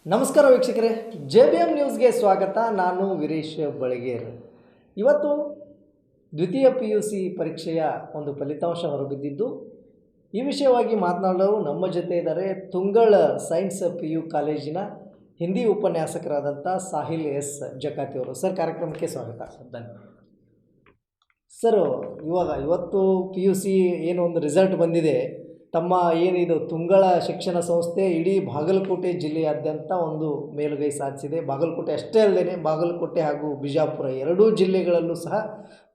ನಮಸ್ಕಾರ ವೀಕ್ಷಕರೇ, JBM ನ್ಯೂಸ್ಗೆ ಸ್ವಾಗತ. ನಾನು ವೀರೇಶ್ ಬಳಗೇರ್. ಇವತ್ತು ದ್ವಿತೀಯ PUC ಪರೀಕ್ಷೆಯ ಒಂದು ಫಲಿತಾಂಶ ಹೊರಬಿದ್ದಿದ್ದು, ಈ ವಿಷಯವಾಗಿ ಮಾತನಾಡಲು ನಮ್ಮ ಜೊತೆ ಇದ್ದಾರೆ ತುಂಗಳ ಸೈನ್ಸ್ PU ಕಾಲೇಜಿನ ಹಿಂದಿ ಉಪನ್ಯಾಸಕರಾದಂಥ ಸಾಹಿಲ್ ಎಸ್ ಜಕಾತಿ ಅವರು. ಸರ್, ಕಾರ್ಯಕ್ರಮಕ್ಕೆ ಸ್ವಾಗತ. ಸರ್, ಇವತ್ತು PUC ಏನು ಒಂದು ರಿಸಲ್ಟ್ ಬಂದಿದೆ, ತಮ್ಮ ಏನಿದು ತುಂಗಳ ಶಿಕ್ಷಣ ಸಂಸ್ಥೆ ಇಡೀ ಬಾಗಲಕೋಟೆ ಜಿಲ್ಲೆಯಾದ್ಯಂತ ಒಂದು ಮೇಲುಗೈ ಸಾಧಿಸಿದೆ. ಬಾಗಲಕೋಟೆ ಅಷ್ಟೇ ಅಲ್ಲದೆ ಬಾಗಲಕೋಟೆ ಹಾಗೂ ಬಿಜಾಪುರ ಎರಡೂ ಜಿಲ್ಲೆಗಳಲ್ಲೂ ಸಹ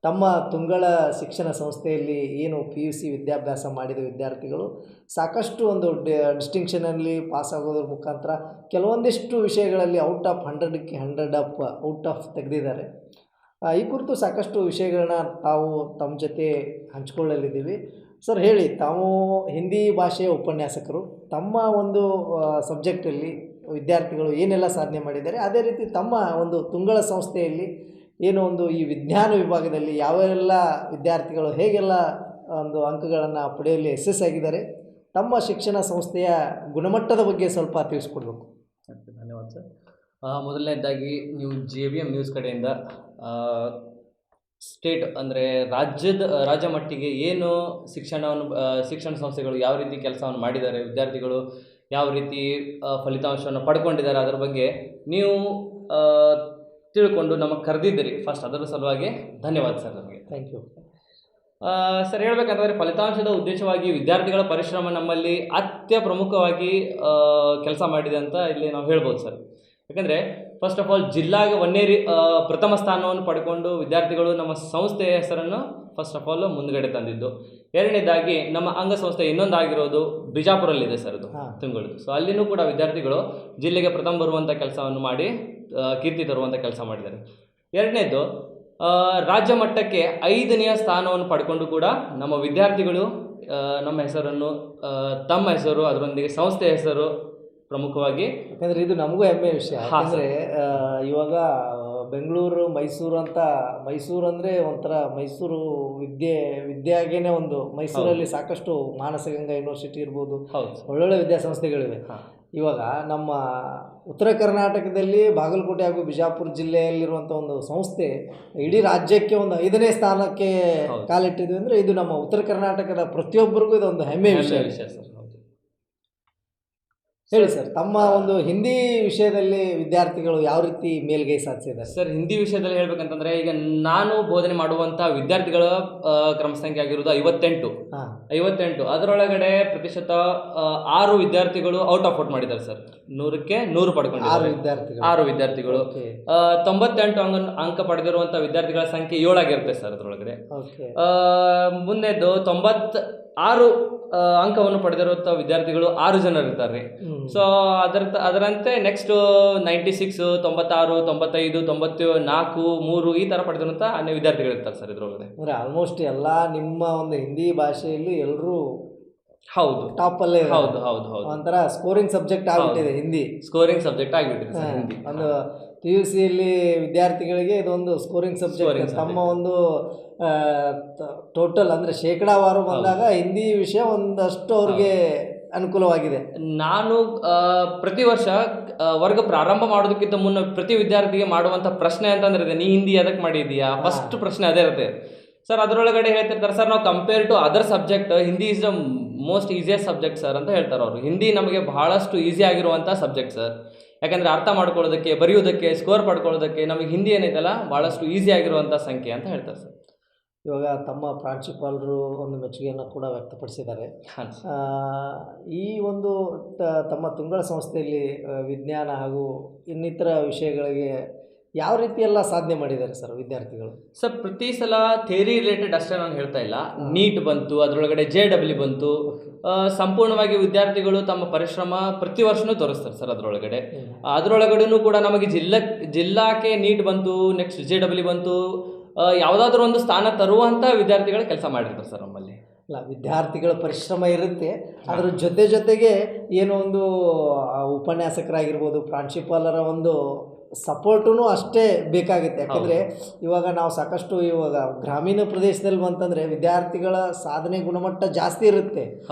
ತಮ್ಮ ತುಂಗಳ ಶಿಕ್ಷಣ ಸಂಸ್ಥೆಯಲ್ಲಿ ಏನು PUC ವಿದ್ಯಾಭ್ಯಾಸ ಮಾಡಿದ ವಿದ್ಯಾರ್ಥಿಗಳು ಸಾಕಷ್ಟು ಒಂದು ಡಿಸ್ಟಿಂಕ್ಷನಲ್ಲಿ ಪಾಸಾಗೋದ್ರ ಮುಖಾಂತರ ಕೆಲವೊಂದಿಷ್ಟು ವಿಷಯಗಳಲ್ಲಿ ಔಟ್ ಆಫ್ 100ಕ್ಕೆ 100 ಔಟ್ ಆಫ್ ತೆಗೆದಿದ್ದಾರೆ. ಈ ಕುರಿತು ಸಾಕಷ್ಟು ವಿಷಯಗಳನ್ನ ತಾವು ತಮ್ಮ ಜೊತೆ ಹಂಚಿಕೊಳ್ಳಲಿದ್ದೀವಿ. ಸರ್, ಹೇಳಿ, ತಾವು ಹಿಂದಿ ಭಾಷೆಯ ಉಪನ್ಯಾಸಕರು, ತಮ್ಮ ಒಂದು ಸಬ್ಜೆಕ್ಟಲ್ಲಿ ವಿದ್ಯಾರ್ಥಿಗಳು ಏನೆಲ್ಲ ಸಾಧನೆ ಮಾಡಿದ್ದಾರೆ, ಅದೇ ರೀತಿ ತಮ್ಮ ಒಂದು ತುಂಗಳ ಸಂಸ್ಥೆಯಲ್ಲಿ ಏನು ಒಂದು ಈ ವಿಜ್ಞಾನ ವಿಭಾಗದಲ್ಲಿ ಯಾವೆಲ್ಲ ವಿದ್ಯಾರ್ಥಿಗಳು ಹೇಗೆಲ್ಲ ಒಂದು ಅಂಕಗಳನ್ನು ಪಡೆಯಲು ಯಶಸ್ಸಾಗಿದ್ದಾರೆ, ತಮ್ಮ ಶಿಕ್ಷಣ ಸಂಸ್ಥೆಯ ಗುಣಮಟ್ಟದ ಬಗ್ಗೆ ಸ್ವಲ್ಪ ತಿಳಿಸ್ಕೊಡ್ಬೇಕು. ಧನ್ಯವಾದ ಸರ್. ಮೊದಲನೇದಾಗಿ ನೀವು JBM ನ್ಯೂಸ್ ಕಡೆಯಿಂದ ಸ್ಟೇಟ್ ಅಂದರೆ ರಾಜ್ಯ ಮಟ್ಟಿಗೆ ಏನು ಶಿಕ್ಷಣ ಸಂಸ್ಥೆಗಳು ಯಾವ ರೀತಿ ಕೆಲಸವನ್ನು ಮಾಡಿದ್ದಾರೆ, ವಿದ್ಯಾರ್ಥಿಗಳು ಯಾವ ರೀತಿ ಫಲಿತಾಂಶವನ್ನು ಪಡ್ಕೊಂಡಿದ್ದಾರೆ, ಅದರ ಬಗ್ಗೆ ನೀವು ತಿಳ್ಕೊಂಡು ನಮಗೆ ಕರೆದಿದ್ದೀರಿ. ಫಸ್ಟ್ ಅದರ ಸಲುವಾಗಿ ಧನ್ಯವಾದ ಸರ್. ನಮಗೆ ಥ್ಯಾಂಕ್ ಯು ಸರ್. ಹೇಳಬೇಕಂತಂದರೆ ಫಲಿತಾಂಶದ ಉದ್ದೇಶವಾಗಿ ವಿದ್ಯಾರ್ಥಿಗಳ ಪರಿಶ್ರಮ ನಮ್ಮಲ್ಲಿ ಪ್ರಮುಖವಾಗಿ ಕೆಲಸ ಮಾಡಿದೆ ಅಂತ ಇಲ್ಲಿ ನಾವು ಹೇಳ್ಬೋದು ಸರ್. ಯಾಕಂದರೆ ಫಸ್ಟ್ ಆಫ್ ಆಲ್ ಜಿಲ್ಲಾಗೆ ಪ್ರಥಮ ಸ್ಥಾನವನ್ನು ಪಡ್ಕೊಂಡು ವಿದ್ಯಾರ್ಥಿಗಳು ನಮ್ಮ ಸಂಸ್ಥೆಯ ಹೆಸರನ್ನು ಫಸ್ಟ್ ಆಫ್ ಆಲ್ ಮುಂದ್ಗಡೆ ತಂದಿದ್ದು. ಎರಡನೇದಾಗಿ ನಮ್ಮ ಅಂಗಸಂಸ್ಥೆ ಇನ್ನೊಂದಾಗಿರೋದು ಬಿಜಾಪುರಲ್ಲಿದೆ ಸರ್, ಅದು ತುಂಗಳದ್ದು. ಸೊ ಅಲ್ಲಿನೂ ಕೂಡ ವಿದ್ಯಾರ್ಥಿಗಳು ಜಿಲ್ಲೆಗೆ ಪ್ರಥಮ ಬರುವಂಥ ಕೆಲಸವನ್ನು ಮಾಡಿ ಕೀರ್ತಿ ತರುವಂಥ ಕೆಲಸ ಮಾಡಿದ್ದಾರೆ. ಎರಡನೇದು, ರಾಜ್ಯ ಮಟ್ಟಕ್ಕೆ 5ನೇ ಸ್ಥಾನವನ್ನು ಪಡ್ಕೊಂಡು ಕೂಡ ನಮ್ಮ ವಿದ್ಯಾರ್ಥಿಗಳು ನಮ್ಮ ಹೆಸರನ್ನು, ತಮ್ಮ ಹೆಸರು, ಅದರೊಂದಿಗೆ ಸಂಸ್ಥೆಯ ಹೆಸರು ಪ್ರಮುಖವಾಗಿ, ಯಾಕಂದರೆ ಇದು ನಮಗೂ ಹೆಮ್ಮೆ ವಿಷಯ. ಯಾಕಂದರೆ ಇವಾಗ ಬೆಂಗಳೂರು, ಮೈಸೂರು ಅಂದರೆ ಒಂಥರ ಮೈಸೂರು ವಿದ್ಯಾಗೇನೆ ಒಂದು ಮೈಸೂರಲ್ಲಿ ಸಾಕಷ್ಟು ಮಾನಸಗಂಗಾ ಯೂನಿವರ್ಸಿಟಿ ಇರ್ಬೋದು, ಒಳ್ಳೊಳ್ಳೆ ವಿದ್ಯಾಸಂಸ್ಥೆಗಳಿವೆ. ಇವಾಗ ನಮ್ಮ ಉತ್ತರ ಕರ್ನಾಟಕದಲ್ಲಿ ಬಾಗಲಕೋಟೆ ಹಾಗೂ ಬಿಜಾಪುರ ಜಿಲ್ಲೆಯಲ್ಲಿರುವಂಥ ಒಂದು ಸಂಸ್ಥೆ ಇಡೀ ರಾಜ್ಯಕ್ಕೆ ಒಂದು 5ನೇ ಸ್ಥಾನಕ್ಕೆ ಕಾಲಿಟ್ಟಿದ್ವಿ ಅಂದರೆ ಇದು ನಮ್ಮ ಉತ್ತರ ಕರ್ನಾಟಕದ ಪ್ರತಿಯೊಬ್ಬರಿಗೂ ಇದೊಂದು ಹೆಮ್ಮೆಯ ವಿಷಯ ಸರ್. ಹೇಳಿ ಸರ್, ತಮ್ಮ ಒಂದು ಹಿಂದಿ ವಿಷಯದಲ್ಲಿ ವಿದ್ಯಾರ್ಥಿಗಳು ಯಾವ ರೀತಿ ಮೇಲ್ಗೈ ಸಾಧಿಸಿದ್ದಾರೆ? ಸರ್, ಹಿಂದಿ ವಿಷಯದಲ್ಲಿ ಹೇಳ್ಬೇಕಂತಂದರೆ ಈಗ ನಾನು ಬೋಧನೆ ಮಾಡುವಂಥ ವಿದ್ಯಾರ್ಥಿಗಳ ಕ್ರಮ ಸಂಖ್ಯೆ ಆಗಿರೋದು 58. ಅದರೊಳಗಡೆ ಪ್ರತಿಶತ 6 ವಿದ್ಯಾರ್ಥಿಗಳು ಔಟ್ ಆಫ್ ಔಟ್ ಮಾಡಿದ್ದಾರೆ ಸರ್. 100ಕ್ಕೆ 100 ಪಡ್ಕೊಂಡಿದ್ದಾರೆ 6 ವಿದ್ಯಾರ್ಥಿಗಳು. 98 ಅಂಕ ಪಡೆದಿರುವಂಥ ವಿದ್ಯಾರ್ಥಿಗಳ ಸಂಖ್ಯೆ 7 ಆಗಿರುತ್ತೆ ಸರ್. ಅದರೊಳಗಡೆ ಮುಂದೆದ್ದು 96 ಅಂಕವನ್ನು ಪಡೆದಿರುವಂಥ ವಿದ್ಯಾರ್ಥಿಗಳು 6 ಜನರು ಇರ್ತಾರೆ. ಸೊ ಅದರಂತೆ ನೆಕ್ಸ್ಟ್ 96, 96, 95, 94, 3 ಈ ಥರ ಪಡೆದಿರುವಂಥ ಅನ್ಯ ವಿದ್ಯಾರ್ಥಿಗಳು ಇರ್ತಾರೆ ಸರ್ ಇದರೊಳಗಡೆ. ಅಂದರೆ ಆಲ್ಮೋಸ್ಟ್ ಎಲ್ಲ ನಿಮ್ಮ ಒಂದು ಹಿಂದಿ ಭಾಷೆಯಲ್ಲಿ ಎಲ್ಲರೂ ಹೌದು ಟಾಪಲ್ಲೇ. ಹೌದು ಒಂಥರ ಸ್ಕೋರಿಂಗ್ ಸಬ್ಜೆಕ್ಟ್ ಆಗಿಬಿಟ್ಟಿದೆ ಹಿಂದಿ. ಹಿಂದಿ ಒಂದು PUCಯಲ್ಲಿ ವಿದ್ಯಾರ್ಥಿಗಳಿಗೆ ಇದೊಂದು ಸ್ಕೋರಿಂಗ್ ಸಬ್ಜೆಕ್ಟ್. ತಮ್ಮ ಒಂದು ಟೋಟಲ್ ಅಂದರೆ ಶೇಕಡಾವಾರು ಬಂದಾಗ ಹಿಂದಿ ವಿಷಯ ಒಂದಷ್ಟು ಅವ್ರಿಗೆ ಅನುಕೂಲವಾಗಿದೆ. ನಾನು ಪ್ರತಿ ವರ್ಷ ವರ್ಗ ಪ್ರಾರಂಭ ಮಾಡೋದಕ್ಕಿಂತ ಮುನ್ನ ಪ್ರತಿ ವಿದ್ಯಾರ್ಥಿಗೆ ಮಾಡುವಂಥ ಪ್ರಶ್ನೆ ಅಂತಂದ್ರೆ, ನೀ ಹಿಂದಿ ಅದಕ್ಕೆ ಮಾಡಿದೀಯಾ? ಫಸ್ಟ್ ಪ್ರಶ್ನೆ ಅದೇ ಇರುತ್ತೆ ಸರ್. ಅದರೊಳಗಡೆ ಹೇಳ್ತಿರ್ತಾರೆ ಸರ್, ನಾವು compare to other subject Hindi is the most easiest subject sir ಅಂತ ಹೇಳ್ತಾರೆ ಅವರು. ಹಿಂದಿ ನಮಗೆ ಬಹಳಷ್ಟು ಈಸಿ ಆಗಿರುವಂಥ ಸಬ್ಜೆಕ್ಟ್ ಸರ್. ಯಾಕಂದರೆ ಅರ್ಥ ಮಾಡ್ಕೊಳ್ಳೋದಕ್ಕೆ, ಬರೆಯೋದಕ್ಕೆ, ಸ್ಕೋರ್ ಪಡ್ಕೊಳ್ಳೋದಕ್ಕೆ ನಮಗೆ ಹಿಂದಿ ಏನೈತಲ್ಲ ಭಾಳಷ್ಟು ಈಸಿ ಆಗಿರುವಂಥ ಸಂಖ್ಯೆ ಅಂತ ಹೇಳ್ತಾರೆ ಸರ್. ಇವಾಗ ತಮ್ಮ ಪ್ರಾಂಶುಪಾಲರು ಒಂದು ಮೆಚ್ಚುಗೆಯನ್ನು ಕೂಡ ವ್ಯಕ್ತಪಡಿಸಿದ್ದಾರೆ. ಈ ಒಂದು ತಮ್ಮ ತುಂಗಳ ಸಂಸ್ಥೆಯಲ್ಲಿ ವಿಜ್ಞಾನ ಹಾಗೂ ಇನ್ನಿತರ ವಿಷಯಗಳಿಗೆ ಯಾವ ರೀತಿ ಎಲ್ಲ ಸಾಧನೆ ಮಾಡಿದ್ದಾರೆ ಸರ್ ವಿದ್ಯಾರ್ಥಿಗಳು? ಸರ್, ಪ್ರತಿ ಸಲ ಥಿಯರಿ ರಿಲೇಟೆಡ್ ಅಷ್ಟೇ ನಾನು ಹೇಳ್ತಾ ಇಲ್ಲ. ನೀಟ್ ಬಂತು, ಅದರೊಳಗಡೆ JEE ಬಂತು. ಸಂಪೂರ್ಣವಾಗಿ ವಿದ್ಯಾರ್ಥಿಗಳು ತಮ್ಮ ಪರಿಶ್ರಮ ಪ್ರತಿ ವರ್ಷವೂ ತೋರಿಸ್ತಾರೆ ಸರ್. ಅದರೊಳಗಡೆನೂ ಕೂಡ ನಮಗೆ ಜಿಲ್ಲಾಕ್ಕೆ ನೀಟ್ ಬಂತು, ನೆಕ್ಸ್ಟ್ JEE ಬಂತು, ಯಾವುದಾದ್ರೂ ಒಂದು ಸ್ಥಾನ ತರುವಂಥ ವಿದ್ಯಾರ್ಥಿಗಳು ಕೆಲಸ ಮಾಡಿರ್ತಾರೆ ಸರ್ ನಮ್ಮಲ್ಲಿ. ಅಲ್ಲ, ವಿದ್ಯಾರ್ಥಿಗಳ ಪರಿಶ್ರಮ ಇರುತ್ತೆ, ಅದರ ಜೊತೆಗೆ ಏನೋ ಒಂದು ಉಪನ್ಯಾಸಕರಾಗಿರ್ಬೋದು, ಪ್ರಾಂಶುಪಾಲರ ಒಂದು ಸಪೋರ್ಟೂ ಅಷ್ಟೇ ಬೇಕಾಗುತ್ತೆ. ಯಾಕಂದರೆ ಇವಾಗ ನಾವು ಸಾಕಷ್ಟು ಇವಾಗ ಗ್ರಾಮೀಣ ಪ್ರದೇಶದಲ್ಲಿ ಬಂತಂದರೆ ವಿದ್ಯಾರ್ಥಿಗಳ ಸಾಧನೆ ಗುಣಮಟ್ಟ ಜಾಸ್ತಿ ಇರುತ್ತೆ.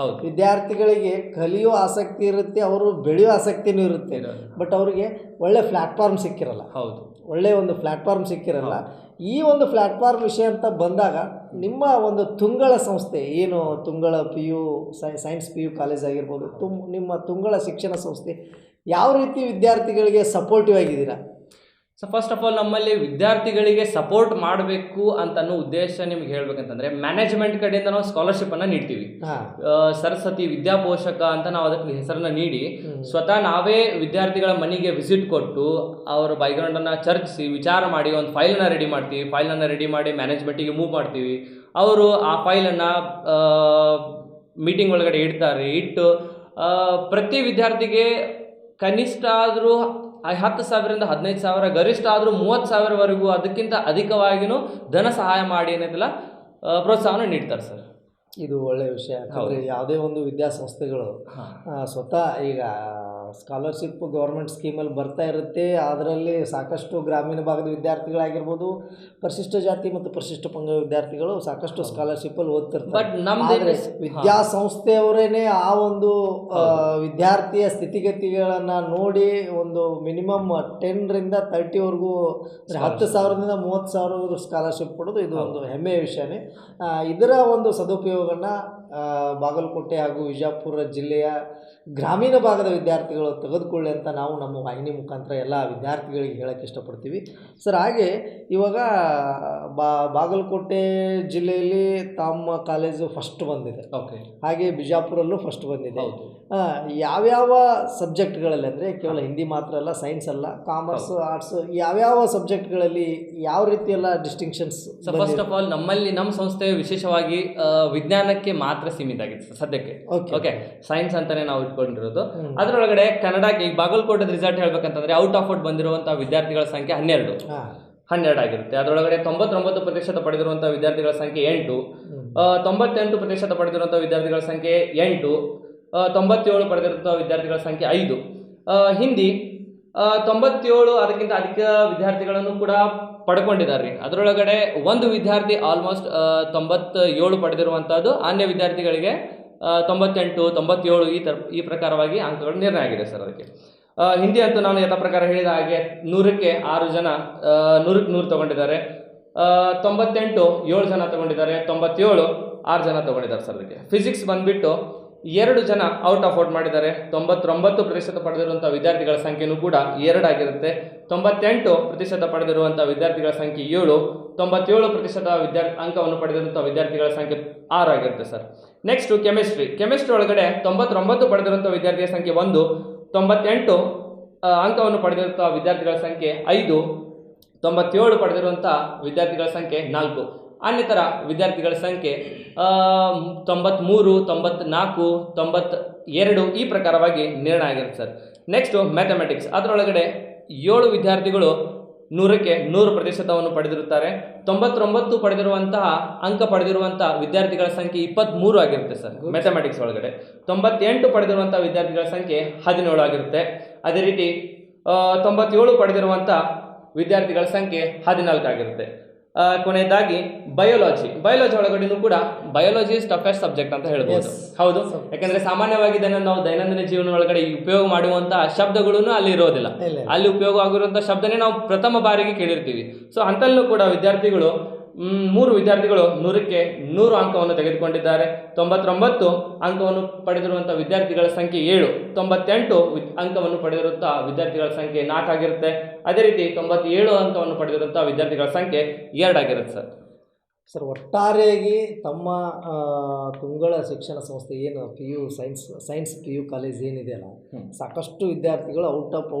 ವಿದ್ಯಾರ್ಥಿಗಳಿಗೆ ಕಲಿಯೋ ಆಸಕ್ತಿ ಇರುತ್ತೆ, ಅವರು ಬೆಳೆಯೋ ಆಸಕ್ತಿನೂ ಇರುತ್ತೆ. ಬಟ್ ಅವರಿಗೆ ಒಳ್ಳೆ ಪ್ಲ್ಯಾಟ್ಫಾರ್ಮ್ ಸಿಕ್ಕಿರಲ್ಲ. ಒಳ್ಳೆಯ ಒಂದು ಪ್ಲ್ಯಾಟ್ಫಾರ್ಮ್ ಸಿಕ್ಕಿರಲ್ಲ. ಈ ಒಂದು ಪ್ಲ್ಯಾಟ್ಫಾರ್ಮ್ ವಿಷಯ ಅಂತ ಬಂದಾಗ ನಿಮ್ಮ ಒಂದು ತುಂಗಳ ಸಂಸ್ಥೆ ಏನು Tungala PU science PU college ಆಗಿರ್ಬೋದು, ನಿಮ್ಮ ತುಂಗಳ ಶಿಕ್ಷಣ ಸಂಸ್ಥೆ ಯಾವ ರೀತಿ ವಿದ್ಯಾರ್ಥಿಗಳಿಗೆ ಸಪೋರ್ಟಿವ್ ಆಗಿದ್ದೀರಾ? ಸೊ ಫಸ್ಟ್ ಆಫ್ ಆಲ್ ನಮ್ಮಲ್ಲಿ ವಿದ್ಯಾರ್ಥಿಗಳಿಗೆ ಸಪೋರ್ಟ್ ಮಾಡಬೇಕು ಅಂತ ಅನ್ನೋ ಉದ್ದೇಶ ನಿಮ್ಗೆ ಹೇಳ್ಬೇಕಂತಂದ್ರೆ ಮ್ಯಾನೇಜ್ಮೆಂಟ್ ಕಡೆಯಿಂದ ನಾವು ಸ್ಕಾಲರ್ಶಿಪ್ಪನ್ನು ನೀಡ್ತೀವಿ. ಸರಸ್ವತಿ ವಿದ್ಯಾಪೋಷಕ ಅಂತ ನಾವು ಅದಕ್ಕೆ ಹೆಸರನ್ನು ನೀಡಿ ಸ್ವತಃ ನಾವೇ ವಿದ್ಯಾರ್ಥಿಗಳ ಮನೆಗೆ ವಿಸಿಟ್ ಕೊಟ್ಟು ಅವರ ಬ್ಯಾಕ್ಗ್ರೌಂಡನ್ನು ಚರ್ಚಿಸಿ ವಿಚಾರ ಮಾಡಿ ಒಂದು ಫೈಲನ್ನು ರೆಡಿ ಮಾಡ್ತೀವಿ. ಫೈಲನ್ನು ರೆಡಿ ಮಾಡಿ ಮ್ಯಾನೇಜ್ಮೆಂಟಿಗೆ ಮೂವ್ ಮಾಡ್ತೀವಿ. ಅವರು ಆ ಫೈಲನ್ನು ಮೀಟಿಂಗ್ ಒಳಗಡೆ ಇಟ್ಟು ಪ್ರತಿ ವಿದ್ಯಾರ್ಥಿಗೆ ಕನಿಷ್ಠ ಆದರೂ 10,000ರಿಂದ 15,000, ಗರಿಷ್ಠ ಆದರೂ 30,000ವರೆಗೂ ಅದಕ್ಕಿಂತ ಅಧಿಕವಾಗಿಯೂ ಧನ ಸಹಾಯ ಮಾಡಿ ಏನಂತಿಲ್ಲ ಪ್ರೋತ್ಸಾಹನ ನೀಡ್ತಾರೆ ಸರ್. ಇದು ಒಳ್ಳೆಯ ವಿಷಯ. ಯಾಕಂದರೆ ಯಾವುದೇ ಒಂದು ವಿದ್ಯಾಸಂಸ್ಥೆಗಳು ಸ್ವತಃ ಈಗ ಸ್ಕಾಲರ್ಶಿಪ್ ಗೌರ್ಮೆಂಟ್ ಸ್ಕೀಮಲ್ಲಿ ಬರ್ತಾ ಇರುತ್ತೆ. ಅದರಲ್ಲಿ ಸಾಕಷ್ಟು ಗ್ರಾಮೀಣ ಭಾಗದ ವಿದ್ಯಾರ್ಥಿಗಳಾಗಿರ್ಬೋದು, ಪರಿಶಿಷ್ಟ ಜಾತಿ ಮತ್ತು ಪರಿಶಿಷ್ಟ ಪಂಗಡ ವಿದ್ಯಾರ್ಥಿಗಳು ಸಾಕಷ್ಟು ಸ್ಕಾಲರ್ಶಿಪ್ಪಲ್ಲಿ ಓದ್ತಿರ್ತಾರೆ. ಬಟ್ ನಮ್ಮದೇ ವಿದ್ಯಾಸಂಸ್ಥೆಯವರೇನೆ ಆ ಒಂದು ವಿದ್ಯಾರ್ಥಿಯ ಸ್ಥಿತಿಗತಿಗಳನ್ನು ನೋಡಿ ಒಂದು ಮಿನಿಮಮ್ 10ರಿಂದ 30ವರೆಗೂ 10,000ದಿಂದ 30,000 ಸ್ಕಾಲರ್ಶಿಪ್ ಕೊಡೋದು ಇದು ಒಂದು ಹೆಮ್ಮೆಯ ವಿಷಯನೇ. ಇದರ ಒಂದು ಸದುಪಯೋಗವನ್ನು ಬಾಗಲಕೋಟೆ ಹಾಗೂ ವಿಜಯಪುರ ಜಿಲ್ಲೆಯ ಗ್ರಾಮೀಣ ಭಾಗದ ವಿದ್ಯಾರ್ಥಿಗಳು ತೆಗೆದುಕೊಳ್ಳಿ ಅಂತ ನಾವು ನಮ್ಮ ವಾಹಿನಿ ಮುಖಾಂತರ ಎಲ್ಲ ವಿದ್ಯಾರ್ಥಿಗಳಿಗೆ ಹೇಳೋಕ್ಕೆ ಇಷ್ಟಪಡ್ತೀವಿ ಸರ್. ಹಾಗೆ ಇವಾಗ ಬಾಗಲಕೋಟೆ ಜಿಲ್ಲೆಯಲ್ಲಿ ತಮ್ಮ ಕಾಲೇಜು ಫಸ್ಟ್ ಬಂದಿದೆ. ಹಾಗೆ ಬಿಜಾಪುರಲ್ಲೂ ಫಸ್ಟ್ ಬಂದಿದೆ. ಯಾವ್ಯಾವ ಸಬ್ಜೆಕ್ಟ್ಗಳಲ್ಲಿ ಅಂದರೆ ಕೇವಲ ಹಿಂದಿ ಮಾತ್ರ ಅಲ್ಲ, ಸೈನ್ಸ್ ಅಲ್ಲ, ಕಾಮರ್ಸ್, ಆರ್ಟ್ಸ್, ಯಾವ್ಯಾವ ಸಬ್ಜೆಕ್ಟ್ಗಳಲ್ಲಿ ಯಾವ ರೀತಿ ಎಲ್ಲ ಡಿಸ್ಟಿಂಕ್ಷನ್ಸ್? ಫಸ್ಟ್ ಆಫ್ ಆಲ್ ನಮ್ಮ ಸಂಸ್ಥೆ ವಿಶೇಷವಾಗಿ ವಿಜ್ಞಾನಕ್ಕೆ ಮಾತ್ರ ಸೀಮಿತ ಆಗಿದೆ ಸದ್ಯಕ್ಕೆ. ಓಕೆ, ಸೈನ್ಸ್ ಅಂತಾನೆ ನಾವು ಇಟ್ಕೊಂಡಿರೋದು. ಅದರೊಳಗಡೆ ಕನ್ನಡಕ್ಕೆ ಈಗ ಬಾಗಲಕೋಟೆ ರಿಸಲ್ಟ್ ಹೇಳ್ಬೇಕಂತಂದ್ರೆ ಔಟ್ ಆಫ್ ಔಟ್ ಬಂದಿರುವಂತಹ ವಿದ್ಯಾರ್ಥಿಗಳ ಸಂಖ್ಯೆ 12 ಆಗಿರುತ್ತೆ. ಅದರೊಳಗಡೆ 99% ಪಡೆದಿರುವಂತಹ ವಿದ್ಯಾರ್ಥಿಗಳ ಸಂಖ್ಯೆ 8, 98% ಪಡೆದಿರುವಂತಹ ವಿದ್ಯಾರ್ಥಿಗಳ ಸಂಖ್ಯೆ 8, 97 ಪಡೆದಿರುವಂತಹ ವಿದ್ಯಾರ್ಥಿಗಳ ಸಂಖ್ಯೆ 5. ಹಿಂದಿ 97 ಅದಕ್ಕಿಂತ ಅಧಿಕ ವಿದ್ಯಾರ್ಥಿಗಳನ್ನು ಕೂಡ ಪಡ್ಕೊಂಡಿದ್ದಾರೆ. ಅದರೊಳಗಡೆ ಒಂದು ವಿದ್ಯಾರ್ಥಿ ಆಲ್ಮೋಸ್ಟ್ 97 ಪಡೆದಿರುವಂಥದ್ದು, ಅನ್ಯ ವಿದ್ಯಾರ್ಥಿಗಳಿಗೆ 98, 97 ಈ ಪ್ರಕಾರವಾಗಿ ಅಂಕಗಳು ನಿರ್ಣಯ ಆಗಿದೆ ಸರ್. ಅದಕ್ಕೆ ಹಿಂದಿ ಅಂತೂ ನಾನು ಯಥಾ ಪ್ರಕಾರ ಹೇಳಿದ ಹಾಗೆ 100ಕ್ಕೆ 6 ಜನ 100ಕ್ಕೆ 100 ತೊಗೊಂಡಿದ್ದಾರೆ. 98 7 ಜನ ತೊಗೊಂಡಿದ್ದಾರೆ. 97 6 ಜನ ತೊಗೊಂಡಿದ್ದಾರೆ ಸರ್. ಅದಕ್ಕೆ ಫಿಸಿಕ್ಸ್ ಬಂದುಬಿಟ್ಟು 2 ಜನ ಔಟ್ ಆಫ್ ಔಟ್ ಮಾಡಿದ್ದಾರೆ. 99% ಪಡೆದಿರುವಂಥ ವಿದ್ಯಾರ್ಥಿಗಳ ಸಂಖ್ಯೆಯೂ ಕೂಡ 2 ಆಗಿರುತ್ತೆ. 98% ಪಡೆದಿರುವಂಥ ವಿದ್ಯಾರ್ಥಿಗಳ ಸಂಖ್ಯೆ 7, 97% ಅಂಕವನ್ನು ಪಡೆದಿರುವಂಥ ವಿದ್ಯಾರ್ಥಿಗಳ ಸಂಖ್ಯೆ 6 ಆಗಿರುತ್ತೆ ಸರ್. ನೆಕ್ಸ್ಟು ಕೆಮಿಸ್ಟ್ರಿ ಒಳಗಡೆ 99 ಪಡೆದಿರುವಂಥ ವಿದ್ಯಾರ್ಥಿಗಳ ಸಂಖ್ಯೆ 1, 98 ಅಂಕವನ್ನು ಪಡೆದಿರುವಂಥ ವಿದ್ಯಾರ್ಥಿಗಳ ಸಂಖ್ಯೆ 5, 97 ಪಡೆದಿರುವಂಥ ವಿದ್ಯಾರ್ಥಿಗಳ ಸಂಖ್ಯೆ 4. ಅನ್ನಿತರ ವಿದ್ಯಾರ್ಥಿಗಳ ಸಂಖ್ಯೆ 93, 94, 92 ಈ ಪ್ರಕಾರವಾಗಿ ನಿರ್ಣಯ ಆಗಿರುತ್ತೆ ಸರ್. Next mathematics. ಅದರೊಳಗಡೆ 7 ವಿದ್ಯಾರ್ಥಿಗಳು 100ಕ್ಕೆ 100% ಪಡೆದಿರುತ್ತಾರೆ. 99 ಪಡೆದಿರುವಂತಹ ಅಂಕ ಪಡೆದಿರುವಂತಹ ವಿದ್ಯಾರ್ಥಿಗಳ ಸಂಖ್ಯೆ 23 ಆಗಿರುತ್ತೆ ಸರ್ ಮ್ಯಾಥಮೆಟಿಕ್ಸ್ ಒಳಗಡೆ. 98 ಪಡೆದಿರುವಂತಹ ವಿದ್ಯಾರ್ಥಿಗಳ ಸಂಖ್ಯೆ 17 ಆಗಿರುತ್ತೆ. ಅದೇ ರೀತಿ 97 ಪಡೆದಿರುವಂಥ ವಿದ್ಯಾರ್ಥಿಗಳ ಸಂಖ್ಯೆ 14 ಆಗಿರುತ್ತೆ. ಕೊನೆಯದಾಗಿ ಬಯೋಲಜಿ ಒಳಗಡೆನೂ ಕೂಡ ಬಯೋಲಜಿ ಇಸ್ ಟಫೆಸ್ಟ್ ಸಬ್ಜೆಕ್ಟ್ ಅಂತ ಹೇಳ್ಬೋದು. ಹೌದು, ಯಾಕಂದ್ರೆ ಸಾಮಾನ್ಯವಾಗಿ ನಾವು ದೈನಂದಿನ ಜೀವನ ಒಳಗಡೆ ಉಪಯೋಗ ಮಾಡುವಂತಹ ಶಬ್ದಗಳನ್ನು ಅಲ್ಲಿ ಇರೋದಿಲ್ಲ. ಅಲ್ಲಿ ಉಪಯೋಗ ಆಗಿರುವಂತಹ ಶಬ್ದನೇ ನಾವು ಪ್ರಥಮ ಬಾರಿಗೆ ಕೇಳಿರ್ತೀವಿ. ಸೊ ಅಂತಲ್ಲೂ ಕೂಡ ವಿದ್ಯಾರ್ಥಿಗಳು 3 ವಿದ್ಯಾರ್ಥಿಗಳು 100ಕ್ಕೆ 100 ಅಂಕವನ್ನು ತೆಗೆದುಕೊಂಡಿದ್ದಾರೆ. 99 ಅಂಕವನ್ನು ಪಡೆದಿರುವಂಥ ವಿದ್ಯಾರ್ಥಿಗಳ ಸಂಖ್ಯೆ 7, 98 ಅಂಕವನ್ನು ಪಡೆದಿರುವಂಥ ವಿದ್ಯಾರ್ಥಿಗಳ ಸಂಖ್ಯೆ 4 ಆಗಿರುತ್ತೆ. ಅದೇ ರೀತಿ 97 ಅಂಕವನ್ನು ಪಡೆದಿರುವಂಥ ವಿದ್ಯಾರ್ಥಿಗಳ ಸಂಖ್ಯೆ 2 ಆಗಿರುತ್ತೆ ಸರ್. ಸರ್, ಒಟ್ಟಾರೆಯಾಗಿ ತಮ್ಮ ತುಂಗಳ ಶಿಕ್ಷಣ ಸಂಸ್ಥೆ ಏನು ಸೈನ್ಸ್ PU ಕಾಲೇಜ್ ಏನಿದೆಯಲ್ಲ, ಸಾಕಷ್ಟು ವಿದ್ಯಾರ್ಥಿಗಳು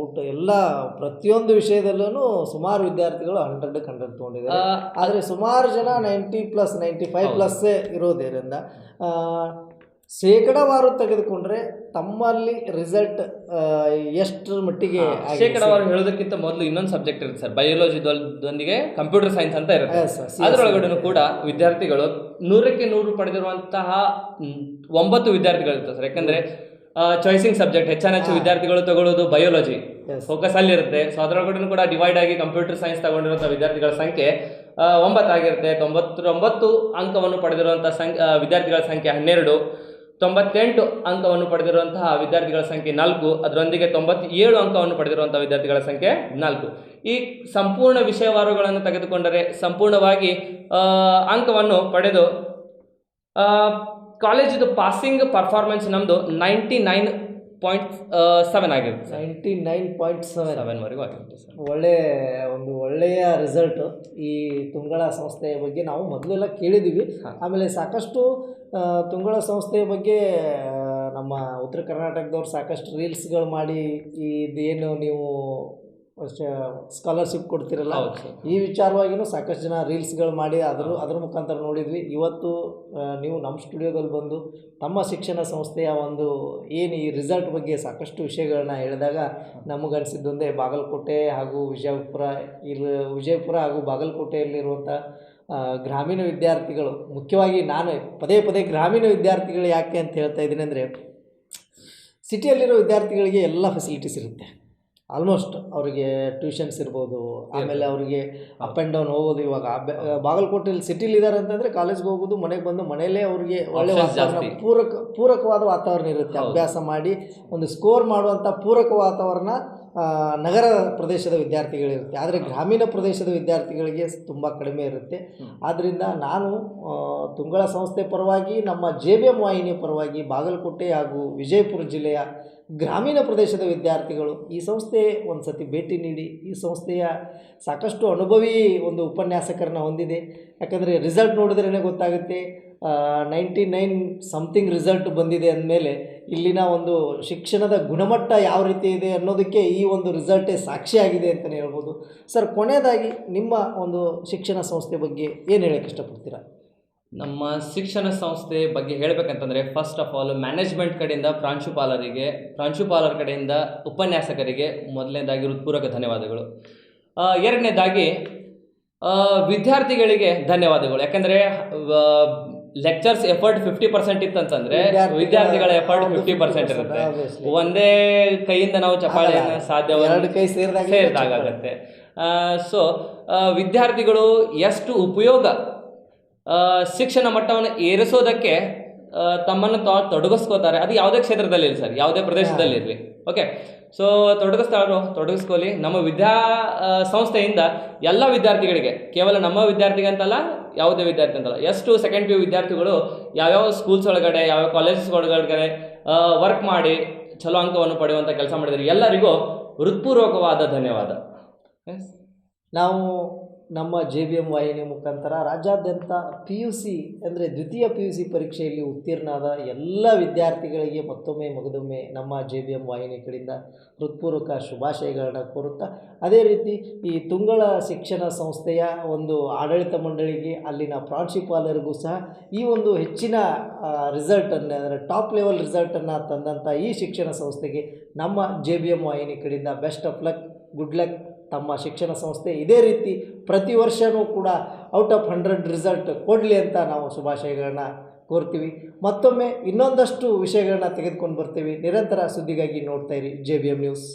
ಔಟ್ ಎಲ್ಲ ಪ್ರತಿಯೊಂದು ವಿಷಯದಲ್ಲೂ ಸುಮಾರು ವಿದ್ಯಾರ್ಥಿಗಳು 100ಕ್ಕೆ 100 ತೊಗೊಂಡಿದ್ದಾರೆ. ಆದರೆ ಸುಮಾರು ಜನ 90+, 95+ ಇರೋದರಿಂದ ಶೇಕಡಾವಾರು ತೆಗೆದುಕೊಂಡ್ರೆ ತಮ್ಮಲ್ಲಿ ರಿಸಲ್ಟ್ ಎಷ್ಟರ ಮಟ್ಟಿಗೆ? ಶೇಕಡಾವಾರು ಹೇಳೋದಕ್ಕಿಂತ ಮೊದಲು ಇನ್ನೊಂದು ಸಬ್ಜೆಕ್ಟ್ ಇರುತ್ತೆ ಸರ್, ಬಯೋಲಜಿದೊಂದಿಗೆ ಕಂಪ್ಯೂಟರ್ ಸೈನ್ಸ್ ಅಂತ ಇರುತ್ತೆ. ಅದರೊಳಗಡೆ ಕೂಡ ವಿದ್ಯಾರ್ಥಿಗಳು 100ಕ್ಕೆ 100 ಪಡೆದಿರುವಂತಹ 9 ವಿದ್ಯಾರ್ಥಿಗಳಿರ್ತಾರೆ ಸರ್. ಯಾಕಂದರೆ ಚಾಯ್ಸಿಂಗ್ ಸಬ್ಜೆಕ್ಟ್ ಹೆಚ್ಚು ವಿದ್ಯಾರ್ಥಿಗಳು ತಗೊಳ್ಳೋದು ಬಯೋಲಜಿ Yes. ಫೋಕಸ್ ಅಲ್ಲಿರುತ್ತೆ. ಸೊ ಅದರೊಳಗಡೆ ಕೂಡ ಡಿವೈಡ್ ಆಗಿ ಕಂಪ್ಯೂಟರ್ ಸೈನ್ಸ್ ತಗೊಂಡಿರುವಂಥ ವಿದ್ಯಾರ್ಥಿಗಳ ಸಂಖ್ಯೆ 9 ಆಗಿರುತ್ತೆ. 99 ಅಂಕವನ್ನು ಪಡೆದಿರುವಂಥ ವಿದ್ಯಾರ್ಥಿಗಳ ಸಂಖ್ಯೆ 12, 98 ಅಂಕವನ್ನು ಪಡೆದಿರುವಂತಹ ವಿದ್ಯಾರ್ಥಿಗಳ ಸಂಖ್ಯೆ 4, ಅದರೊಂದಿಗೆ 97 ಅಂಕವನ್ನು ಪಡೆದಿರುವಂತಹ ವಿದ್ಯಾರ್ಥಿಗಳ ಸಂಖ್ಯೆ 4. ಈ ಸಂಪೂರ್ಣ ವಿಷಯವಾರುಗಳನ್ನು ತೆಗೆದುಕೊಂಡರೆ ಸಂಪೂರ್ಣವಾಗಿ ಅಂಕವನ್ನು ಪಡೆದು ಕಾಲೇಜಿದು ಪಾಸಿಂಗ್ ಪರ್ಫಾರ್ಮೆನ್ಸ್ ನಮ್ಮದು 99.7 ಆಗಿರುತ್ತೆ. 99.7 ಆಗಿರುತ್ತೆ ಸರ್. ಒಳ್ಳೆಯ ರಿಸಲ್ಟ್ ಈ ತುಂಗಳ ಸಂಸ್ಥೆಯ ಬಗ್ಗೆ ನಾವು ಮೊದಲೆಲ್ಲ ಕೇಳಿದ್ದೀವಿ. ಆಮೇಲೆ ಸಾಕಷ್ಟು ತುಂಗಳ ಸಂಸ್ಥೆಯ ಬಗ್ಗೆ ನಮ್ಮ ಉತ್ತರ ಕರ್ನಾಟಕದವ್ರು ಸಾಕಷ್ಟು ರೀಲ್ಸ್ಗಳು ಮಾಡಿ ಇದೇನು ನೀವು ಸ್ಕಾಲರ್ಶಿಪ್ ಕೊಡ್ತಿರಲ್ಲ, ಈ ವಿಚಾರವಾಗಿಯೂ ಸಾಕಷ್ಟು ಜನ ರೀಲ್ಸ್ಗಳು ಮಾಡಿ ಅದ್ರ ಮುಖಾಂತರ ನೋಡಿದ್ವಿ. ಇವತ್ತು ನೀವು ನಮ್ಮ ಸ್ಟುಡಿಯೋದಲ್ಲಿ ಬಂದು ತಮ್ಮ ಶಿಕ್ಷಣ ಸಂಸ್ಥೆಯ ಒಂದು ಏನು ಈ ರಿಸಲ್ಟ್ ಬಗ್ಗೆ ಸಾಕಷ್ಟು ವಿಷಯಗಳನ್ನ ಹೇಳಿದಾಗ ನಮಗನ್ಸಿದ್ದೊಂದೇ ಬಾಗಲಕೋಟೆ ಹಾಗೂ ವಿಜಯಪುರ ಹಾಗೂ ಬಾಗಲಕೋಟೆಯಲ್ಲಿರುವಂಥ ಗ್ರಾಮೀಣ ವಿದ್ಯಾರ್ಥಿಗಳು, ಮುಖ್ಯವಾಗಿ ನಾನು ಪದೇ ಗ್ರಾಮೀಣ ವಿದ್ಯಾರ್ಥಿಗಳು ಯಾಕೆ ಅಂತ ಹೇಳ್ತಾ ಇದ್ದೀನಿ ಅಂದರೆ, ಸಿಟಿಯಲ್ಲಿರೋ ವಿದ್ಯಾರ್ಥಿಗಳಿಗೆ ಎಲ್ಲ ಫೆಸಿಲಿಟೀಸ್ ಇರುತ್ತೆ. ಆಲ್ಮೋಸ್ಟ್ ಅವರಿಗೆ ಟ್ಯೂಷನ್ಸ್ ಇರ್ಬೋದು, ಆಮೇಲೆ ಅವರಿಗೆ ಅಪ್ ಆ್ಯಂಡ್ ಡೌನ್ ಹೋಗೋದು. ಇವಾಗ ಬಾಗಲಕೋಟೆಯಲ್ಲಿ ಸಿಟಿಲಿ ಇದ್ದಾರೆ ಅಂತಂದರೆ ಕಾಲೇಜ್ಗೆ ಹೋಗೋದು, ಮನೆಗೆ ಬಂದು ಮನೆಯಲ್ಲೇ ಅವರಿಗೆ ಒಳ್ಳೆಯ ವಾತಾವರಣ, ಪೂರಕವಾದ ವಾತಾವರಣ ಇರುತ್ತೆ. ಅಭ್ಯಾಸ ಮಾಡಿ ಒಂದು ಸ್ಕೋರ್ ಮಾಡುವಂಥ ಪೂರಕ ವಾತಾವರಣ ನಗರ ಪ್ರದೇಶದ ವಿದ್ಯಾರ್ಥಿಗಳಿರುತ್ತೆ. ಆದರೆ ಗ್ರಾಮೀಣ ಪ್ರದೇಶದ ವಿದ್ಯಾರ್ಥಿಗಳಿಗೆ ತುಂಬ ಕಡಿಮೆ ಇರುತ್ತೆ. ಆದ್ದರಿಂದ ನಾನು ತುಂಗಳ ಸಂಸ್ಥೆ ಪರವಾಗಿ, ನಮ್ಮ JBM ವಾಹಿನಿಯ ಪರವಾಗಿ ಬಾಗಲಕೋಟೆ ಹಾಗೂ ವಿಜಯಪುರ ಜಿಲ್ಲೆಯ ಗ್ರಾಮೀಣ ಪ್ರದೇಶದ ವಿದ್ಯಾರ್ಥಿಗಳು ಈ ಸಂಸ್ಥೆ ಒಂದು ಸತಿ ಭೇಟಿ ನೀಡಿ, ಈ ಸಂಸ್ಥೆಯ ಸಾಕಷ್ಟು ಅನುಭವಿ ಒಂದು ಉಪನ್ಯಾಸಕರನ್ನ ಹೊಂದಿದೆ. ಯಾಕಂದರೆ ರಿಸಲ್ಟ್ ನೋಡಿದ್ರೇ ಗೊತ್ತಾಗುತ್ತೆ, 99 ಸಮಥಿಂಗ್ ರಿಸಲ್ಟ್ ಬಂದಿದೆ ಅಂದಮೇಲೆ ಇಲ್ಲಿನ ಒಂದು ಶಿಕ್ಷಣದ ಗುಣಮಟ್ಟ ಯಾವ ರೀತಿ ಇದೆ ಅನ್ನೋದಕ್ಕೆ ಈ ಒಂದು ರಿಸಲ್ಟೇ ಸಾಕ್ಷಿಯಾಗಿದೆ ಅಂತಲೇ ಹೇಳ್ಬೋದು. ಸರ್, ಕೊನೆಯದಾಗಿ ನಿಮ್ಮ ಒಂದು ಶಿಕ್ಷಣ ಸಂಸ್ಥೆ ಬಗ್ಗೆ ಏನು ಹೇಳೋಕ್ಕೆ ಇಷ್ಟಪಡ್ತೀರಾ? ನಮ್ಮ ಶಿಕ್ಷಣ ಸಂಸ್ಥೆ ಬಗ್ಗೆ ಹೇಳಬೇಕಂತಂದರೆ, ಫಸ್ಟ್ ಆಫ್ ಆಲ್ ಮ್ಯಾನೇಜ್ಮೆಂಟ್ ಕಡೆಯಿಂದ ಪ್ರಾಂಶುಪಾಲರ ಕಡೆಯಿಂದ ಉಪನ್ಯಾಸಕರಿಗೆ ಮೊದಲನೇದಾಗಿ ಹೃತ್ಪೂರ್ವಕ ಧನ್ಯವಾದಗಳು. ಎರಡನೇದಾಗಿ ವಿದ್ಯಾರ್ಥಿಗಳಿಗೆ ಧನ್ಯವಾದಗಳು. ಯಾಕಂದರೆ ಲೆಕ್ಚರ್ಸ್ ಎಫರ್ಟ್ 50% ಇತ್ತಂತಂದರೆ ವಿದ್ಯಾರ್ಥಿಗಳ ಎಫರ್ಟ್ 50% ಇರುತ್ತೆ. ಒಂದೇ ಕೈಯಿಂದ ನಾವು ಚಪ್ಪಾಳೆಯನ್ನು ಸೇರಿದಾಗತ್ತೆ. ಸೊ ವಿದ್ಯಾರ್ಥಿಗಳು ಎಷ್ಟು ಉಪಯೋಗ ಶಿಕ್ಷಣ ಮಟ್ಟವನ್ನು ಏರಿಸೋದಕ್ಕೆ ತಮ್ಮನ್ನು ತೊಡಗಿಸ್ಕೋತಾರೆ. ಅದು ಯಾವುದೇ ಕ್ಷೇತ್ರದಲ್ಲಿ ಇರಲಿ ಸರ್, ಯಾವುದೇ ಪ್ರದೇಶದಲ್ಲಿ ಇರಲಿ, ಓಕೆ. ಸೊ ತೊಡಗಿಸ್ಕೊಳ್ಳಿ. ನಮ್ಮ ಸಂಸ್ಥೆಯಿಂದ ಎಲ್ಲ ವಿದ್ಯಾರ್ಥಿಗಳಿಗೆ, ಕೇವಲ ನಮ್ಮ ವಿದ್ಯಾರ್ಥಿಗೆ ಅಂತಲ್ಲ, ಯಾವುದೇ ವಿದ್ಯಾರ್ಥಿ ಅಂತಲ್ಲ, ಎಷ್ಟು ಸೆಕೆಂಡ್ PU ವಿದ್ಯಾರ್ಥಿಗಳು ಯಾವ್ಯಾವ ಸ್ಕೂಲ್ಸ್ ಒಳಗಡೆ, ಯಾವ್ಯಾವ ಕಾಲೇಜಸ್ ಒಳಗಡೆ ವರ್ಕ್ ಮಾಡಿ ಚಲೋ ಅಂಕವನ್ನು ಪಡೆಯುವಂಥ ಕೆಲಸ ಮಾಡಿದರೆ ಎಲ್ಲರಿಗೂ ಹೃತ್ಪೂರ್ವಕವಾದ ಧನ್ಯವಾದ. ನಾವು ನಮ್ಮ JBM ವಾಹಿನಿ ಮುಖಾಂತರ ರಾಜ್ಯಾದ್ಯಂತ PUC ಅಂದರೆ ದ್ವಿತೀಯ PUC ಪರೀಕ್ಷೆಯಲ್ಲಿ ಉತ್ತೀರ್ಣರಾದ ಎಲ್ಲ ವಿದ್ಯಾರ್ಥಿಗಳಿಗೆ ಮಗದೊಮ್ಮೆ ನಮ್ಮ JBM ವಾಹಿನಿ ಕಡೆಯಿಂದ ಹೃತ್ಪೂರ್ವಕ ಶುಭಾಶಯಗಳನ್ನ ಕೋರುತ್ತಾ, ಅದೇ ರೀತಿ ಈ ತುಂಗಳ ಶಿಕ್ಷಣ ಸಂಸ್ಥೆಯ ಒಂದು ಆಡಳಿತ ಮಂಡಳಿಗೆ, ಅಲ್ಲಿನ ಪ್ರಾಂಶುಪಾಲರಿಗೂ ಸಹ ಈ ಒಂದು ಹೆಚ್ಚಿನ ರಿಸಲ್ಟನ್ನು, ಅಂದರೆ ಟಾಪ್ ಲೆವೆಲ್ ರಿಸಲ್ಟನ್ನು ತಂದಂಥ ಈ ಶಿಕ್ಷಣ ಸಂಸ್ಥೆಗೆ ನಮ್ಮ JBM ವಾಹಿನಿ ಕಡೆಯಿಂದ best of luck, good luck. ತಮ್ಮ ಶಿಕ್ಷಣ ಸಂಸ್ಥೆ ಇದೇ ರೀತಿ ಪ್ರತಿ ವರ್ಷವೂ ಕೂಡ ಔಟ್ ಆಫ್ 100 ರಿಸಲ್ಟ್ ಕೊಡಲಿ ಅಂತ ನಾವು ಶುಭಾಶಯಗಳನ್ನ ಕೋರ್ತೀವಿ. ಮತ್ತೊಮ್ಮೆ ಇನ್ನೊಂದಷ್ಟು ವಿಷಯಗಳನ್ನ ತೆಗೆದುಕೊಂಡು ಬರ್ತೀವಿ. ನಿರಂತರ ಸುದ್ದಿಗಾಗಿ ನೋಡ್ತಾ ಇರಿ JBM ನ್ಯೂಸ್.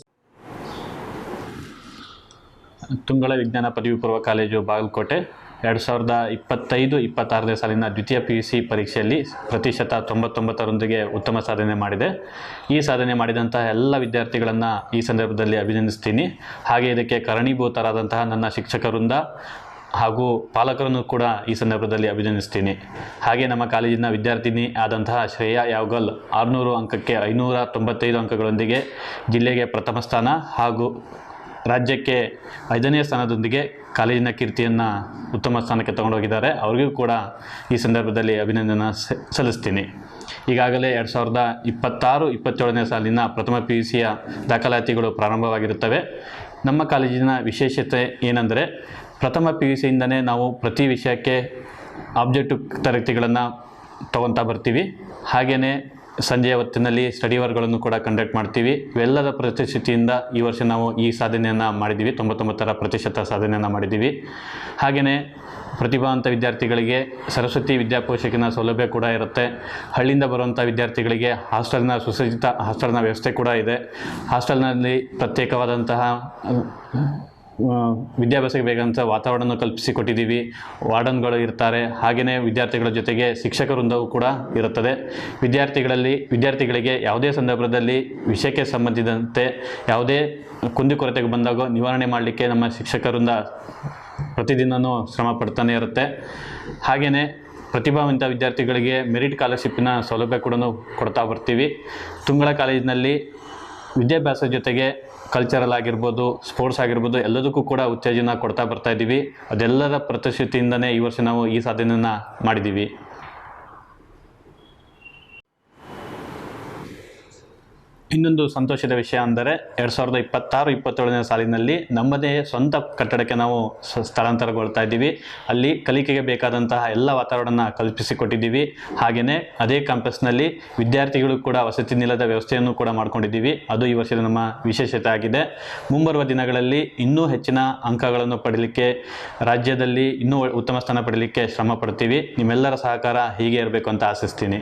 ತುಂಗಳ ವಿಜ್ಞಾನ ಪದವಿ ಪೂರ್ವ ಕಾಲೇಜು ಬಾಗಲಕೋಟೆ 2025-26ನೇ ಸಾಲಿನ ದ್ವಿತೀಯ PUC ಪರೀಕ್ಷೆಯಲ್ಲಿ ಪ್ರತಿಶತ 99ರೊಂದಿಗೆ ಉತ್ತಮ ಸಾಧನೆ ಮಾಡಿದೆ. ಈ ಸಾಧನೆ ಮಾಡಿದಂತಹ ಎಲ್ಲ ವಿದ್ಯಾರ್ಥಿಗಳನ್ನು ಈ ಸಂದರ್ಭದಲ್ಲಿ ಅಭಿನಂದಿಸ್ತೀನಿ. ಹಾಗೆ ಇದಕ್ಕೆ ಕಾರಣೀಭೂತರಾದಂತಹ ನನ್ನ ಶಿಕ್ಷಕರಿಂದ ಹಾಗೂ ಪಾಲಕರನ್ನು ಕೂಡ ಈ ಸಂದರ್ಭದಲ್ಲಿ ಅಭಿನಂದಿಸ್ತೀನಿ. ಹಾಗೆ ನಮ್ಮ ಕಾಲೇಜಿನ ವಿದ್ಯಾರ್ಥಿನಿ ಆದಂತಹ ಶ್ರೇಯಾ ಯಾವಗಲ್ 600 ಅಂಕಕ್ಕೆ 595 ಅಂಕಗಳೊಂದಿಗೆ ಜಿಲ್ಲೆಗೆ ಪ್ರಥಮ ಸ್ಥಾನ ಹಾಗೂ ರಾಜ್ಯಕ್ಕೆ 5ನೇ ಸ್ಥಾನದೊಂದಿಗೆ ಕಾಲೇಜಿನ ಕೀರ್ತಿಯನ್ನು ಉತ್ತಮ ಸ್ಥಾನಕ್ಕೆ ತಗೊಂಡೋಗಿದ್ದಾರೆ. ಅವರಿಗೂ ಕೂಡ ಈ ಸಂದರ್ಭದಲ್ಲಿ ಅಭಿನಂದನೆ ಸಲ್ಲಿಸ್ತೀನಿ. ಈಗಾಗಲೇ 2026-27ನೇ ಸಾಲಿನ ಪ್ರಥಮ PUCಯ ದಾಖಲಾತಿಗಳು ಪ್ರಾರಂಭವಾಗಿರುತ್ತವೆ. ನಮ್ಮ ಕಾಲೇಜಿನ ವಿಶೇಷತೆ ಏನಂದರೆ, ಪ್ರಥಮ PUCಯಿಂದನೇ ನಾವು ಪ್ರತಿ ವಿಷಯಕ್ಕೆ ಆಬ್ಜೆಕ್ಟಿವ್ ತರಗತಿಗಳನ್ನು ತಗೊತಾ ಬರ್ತೀವಿ. ಹಾಗೆಯೇ ಸಂಜೆಯ ಹೊತ್ತಿನಲ್ಲಿ ಸ್ಟಡಿ ವರ್ಕ್ಗಳನ್ನು ಕೂಡ ಕಂಡಕ್ಟ್ ಮಾಡ್ತೀವಿ. ಇವೆಲ್ಲದ ಪ್ರತಿಷ್ಠಿತಿಯಿಂದ ಈ ವರ್ಷ ನಾವು ಈ ಸಾಧನೆಯನ್ನು ಮಾಡಿದ್ದೀವಿ, 99% ಸಾಧನೆಯನ್ನು ಮಾಡಿದ್ದೀವಿ. ಹಾಗೆಯೇ ಪ್ರತಿಭಾವಂತ ವಿದ್ಯಾರ್ಥಿಗಳಿಗೆ ಸರಸ್ವತಿ ವಿದ್ಯಾಪೋಷಕಿನ ಸೌಲಭ್ಯ ಕೂಡ ಇರುತ್ತೆ. ಹಳ್ಳಿಯಿಂದ ಬರುವಂಥ ವಿದ್ಯಾರ್ಥಿಗಳಿಗೆ ಸುಸಜ್ಜಿತ ಹಾಸ್ಟೆಲ್ನ ವ್ಯವಸ್ಥೆ ಕೂಡ ಇದೆ. ಹಾಸ್ಟೆಲ್ನಲ್ಲಿ ಪ್ರತ್ಯೇಕವಾದಂತಹ ವಿದ್ಯಾಭ್ಯಾಸಕ್ಕೆ ಬೇಕಾದಂಥ ವಾತಾವರಣ ಕಲ್ಪಿಸಿಕೊಟ್ಟಿದ್ದೀವಿ. ವಾರ್ಡನ್ಗಳು ಇರ್ತಾರೆ. ಹಾಗೆಯೇ ವಿದ್ಯಾರ್ಥಿಗಳ ಜೊತೆಗೆ ಶಿಕ್ಷಕ ವೃಂದವೂ ಕೂಡ ಇರುತ್ತದೆ. ವಿದ್ಯಾರ್ಥಿಗಳಿಗೆ ಯಾವುದೇ ಸಂದರ್ಭದಲ್ಲಿ ವಿಷಯಕ್ಕೆ ಸಂಬಂಧಿಸಿದಂತೆ ಯಾವುದೇ ಕುಂದುಕೊರತೆಗೆ ಬಂದಾಗ ನಿವಾರಣೆ ಮಾಡಲಿಕ್ಕೆ ನಮ್ಮ ಶಿಕ್ಷಕ ವೃಂದ ಪ್ರತಿದಿನವೂ ಶ್ರಮ ಪಡ್ತಾನೆ ಇರುತ್ತೆ. ಹಾಗೆಯೇ ಪ್ರತಿಭಾವಂತ ವಿದ್ಯಾರ್ಥಿಗಳಿಗೆ ಮೆರಿಟ್ ಸ್ಕಾಲರ್ಶಿಪ್ಪಿನ ಸೌಲಭ್ಯ ಕೂಡ ಕೊಡ್ತಾ ಬರ್ತೀವಿ. ತುಂಗಳ ಕಾಲೇಜಿನಲ್ಲಿ ವಿದ್ಯಾಭ್ಯಾಸ ಜೊತೆಗೆ ಕಲ್ಚರಲ್ ಆಗಿರ್ಬೋದು, ಸ್ಪೋರ್ಟ್ಸ್ ಆಗಿರ್ಬೋದು, ಎಲ್ಲದಕ್ಕೂ ಕೂಡ ಉತ್ತೇಜನ ಕೊಡ್ತಾ ಬರ್ತಾ ಇದ್ದೀವಿ. ಅದೆಲ್ಲರ ಪ್ರತಿಷ್ಠಿತಿಯಿಂದನೇ ಈ ವರ್ಷ ನಾವು ಈ ಸಾಧನೆಯನ್ನು ಮಾಡಿದ್ದೀವಿ. ಇನ್ನೊಂದು ಸಂತೋಷದ ವಿಷಯ ಅಂದರೆ 2026-27ನೇ ಸಾಲಿನಲ್ಲಿ ನಮ್ಮದೇ ಸ್ವಂತ ಕಟ್ಟಡಕ್ಕೆ ನಾವು ಸ್ಥಳಾಂತರಗೊಳ್ತಾ ಇದ್ದೀವಿ. ಅಲ್ಲಿ ಕಲಿಕೆಗೆ ಬೇಕಾದಂತಹ ಎಲ್ಲ ವಾತಾವರಣ ಕಲ್ಪಿಸಿಕೊಟ್ಟಿದ್ದೀವಿ. ಹಾಗೆಯೇ ಅದೇ ಕ್ಯಾಂಪಸ್ನಲ್ಲಿ ವಿದ್ಯಾರ್ಥಿಗಳು ಕೂಡ ವಸತಿ ನಿಲದ ವ್ಯವಸ್ಥೆಯನ್ನು ಕೂಡ ಮಾಡ್ಕೊಂಡಿದ್ದೀವಿ. ಅದು ಈ ವರ್ಷದ ನಮ್ಮ ವಿಶೇಷತೆ ಆಗಿದೆ. ಮುಂಬರುವ ದಿನಗಳಲ್ಲಿ ಇನ್ನೂ ಹೆಚ್ಚಿನ ಅಂಕಗಳನ್ನು ಪಡೀಲಿಕ್ಕೆ, ರಾಜ್ಯದಲ್ಲಿ ಇನ್ನೂ ಉತ್ತಮ ಸ್ಥಾನ ಪಡೀಲಿಕ್ಕೆ ಶ್ರಮ ಪಡ್ತೀವಿ. ನಿಮ್ಮೆಲ್ಲರ ಸಹಕಾರ ಹೀಗೆ ಇರಬೇಕು ಅಂತ ಆಶಿಸ್ತೀನಿ.